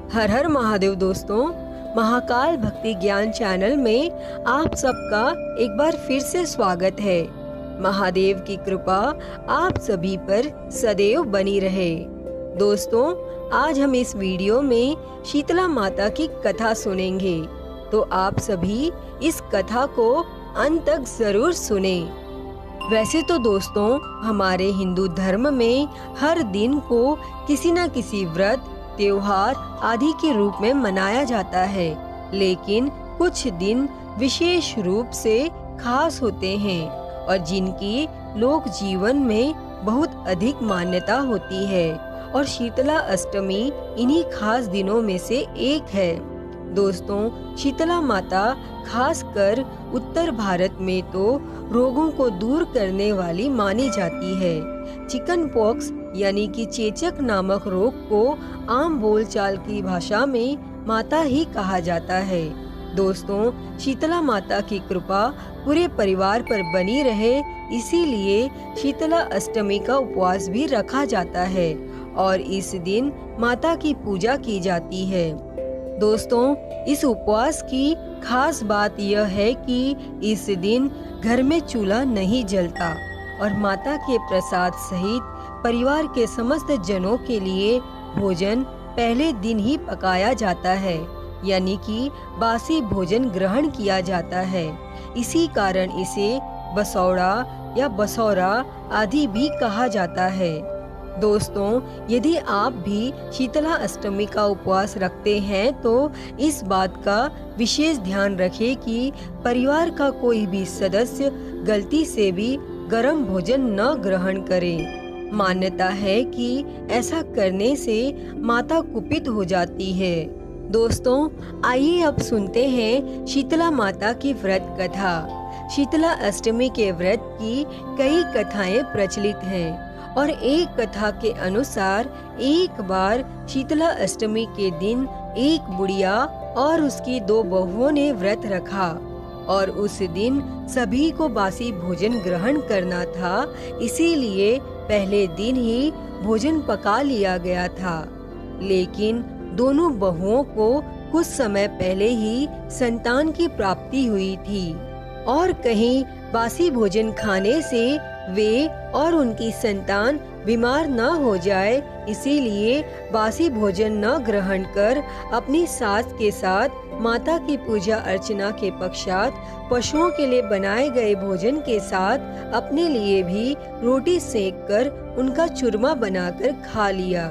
हर हर महादेव दोस्तों, महाकाल भक्ति ज्ञान चैनल में आप सबका एक बार फिर से स्वागत है। महादेव की कृपा आप सभी पर सदैव बनी रहे। दोस्तों, आज हम इस वीडियो में शीतला माता की कथा सुनेंगे, तो आप सभी इस कथा को अंत तक जरूर सुने। वैसे तो दोस्तों, हमारे हिंदू धर्म में हर दिन को किसी न किसी व्रत, त्योहार आदि के रूप में मनाया जाता है, लेकिन कुछ दिन विशेष रूप से खास होते हैं और जिनकी लोक जीवन में बहुत अधिक मान्यता होती है, और शीतला अष्टमी इन्हीं खास दिनों में से एक है। दोस्तों, शीतला माता खासकर उत्तर भारत में तो रोगों को दूर करने वाली मानी जाती है। चिकन पॉक्स यानी कि चेचक नामक रोग को आम बोलचाल की भाषा में माता ही कहा जाता है। दोस्तों, शीतला माता की कृपा पूरे परिवार पर बनी रहे, इसीलिए शीतला अष्टमी का उपवास भी रखा जाता है और इस दिन माता की पूजा की जाती है। दोस्तों, इस उपवास की खास बात यह है कि इस दिन घर में चूल्हा नहीं जलता और माता के प्रसाद सहित परिवार के समस्त जनों के लिए भोजन पहले दिन ही पकाया जाता है, यानी कि बासी भोजन ग्रहण किया जाता है। इसी कारण इसे बसौड़ा या बसौरा आदि भी कहा जाता है। दोस्तों, यदि आप भी शीतला अष्टमी का उपवास रखते हैं तो इस बात का विशेष ध्यान रखें कि परिवार का कोई भी सदस्य गलती से भी गर्म भोजन न ग्रहण करे। मान्यता है कि ऐसा करने से माता कुपित हो जाती है। दोस्तों, आइए अब सुनते हैं शीतला माता की व्रत कथा। शीतला अष्टमी के व्रत की कई कथाएं प्रचलित हैं और एक कथा के अनुसार एक बार शीतला अष्टमी के दिन एक बुढ़िया और उसकी 2 बहुओं ने व्रत रखा और उस दिन सभी को बासी भोजन ग्रहण करना था, इसीलिए पहले दिन ही भोजन पका लिया गया था। लेकिन दोनों बहुओं को कुछ समय पहले ही संतान की प्राप्ति हुई थी और कहीं बासी भोजन खाने से वे और उनकी संतान बीमार न हो जाए, इसीलिए बासी भोजन न ग्रहण कर अपनी सास के साथ माता की पूजा अर्चना के पश्चात पशुओं के लिए बनाए गए भोजन के साथ अपने लिए भी रोटी सेक कर उनका चूरमा बनाकर खा लिया।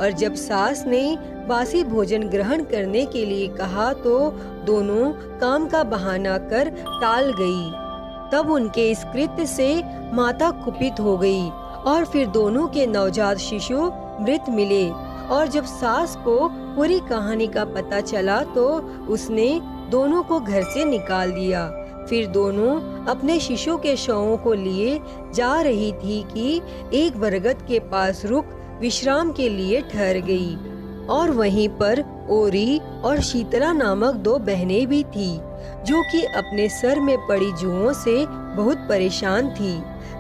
और जब सास ने बासी भोजन ग्रहण करने के लिए कहा तो दोनों काम का बहाना कर टाल गई। तब उनके इस कृत्य से माता कुपित हो गई और फिर दोनों के नवजात शिशु मृत मिले। और जब सास को पूरी कहानी का पता चला तो उसने दोनों को घर से निकाल दिया। फिर दोनों अपने शिशु के शवों को लिए जा रही थी कि एक बरगद के पास रुक विश्राम के लिए ठहर गई और वहीं पर ओरी और शीतला नामक 2 बहनें भी थी, जो कि अपने सर में पड़ी जुओं से बहुत परेशान थी।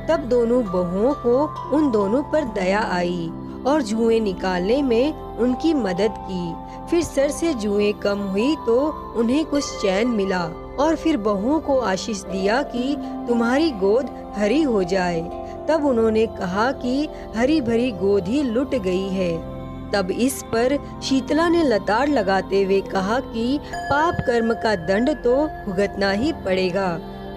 तब दोनों बहुओं को उन दोनों पर दया आई और जुएं निकालने में उनकी मदद की। फिर सर से जुएं कम हुई तो उन्हें कुछ चैन मिला और फिर बहुओं को आशीष दिया कि तुम्हारी गोद हरी हो जाए। तब उन्होंने कहा कि हरी भरी गोद ही लुट गई है। तब इस पर शीतला ने लताड़ लगाते हुए कहा कि पाप कर्म का दंड तो भुगतना ही पड़ेगा।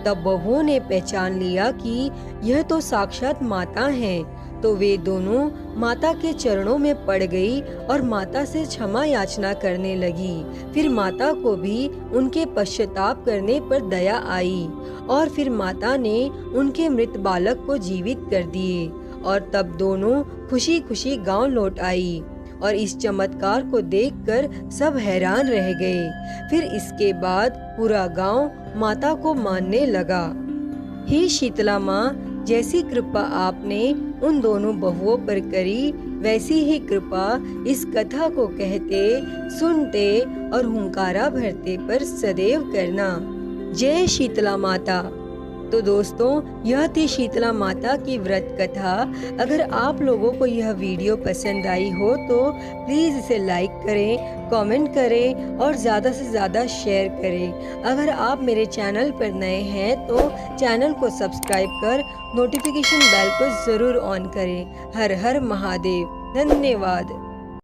तब बहुओं ने पहचान लिया कि यह तो साक्षात माता हैं, तो वे दोनों माता के चरणों में पड़ गई और माता से क्षमा याचना करने लगी। फिर माता को भी उनके पश्चाताप करने पर दया आई और फिर माता ने उनके मृत बालक को जीवित कर दिए और तब दोनों खुशी खुशी गांव लौट आई। और इस चमत्कार को देखकर सब हैरान रह गए। फिर इसके बाद पूरा गांव माता को मानने लगा। हे शीतला माँ, जैसी कृपा आपने उन दोनों बहुओं पर करी, वैसी ही कृपा इस कथा को कहते, सुनते और हुंकारा भरते पर सदैव करना। जय शीतला माता। तो दोस्तों, यह थी शीतला माता की व्रत कथा। अगर आप लोगों को यह वीडियो पसंद आई हो तो प्लीज़ इसे लाइक करें, कमेंट करें और ज़्यादा से ज़्यादा शेयर करें। अगर आप मेरे चैनल पर नए हैं तो चैनल को सब्सक्राइब कर नोटिफिकेशन बेल को ज़रूर ऑन करें। हर हर महादेव। धन्यवाद।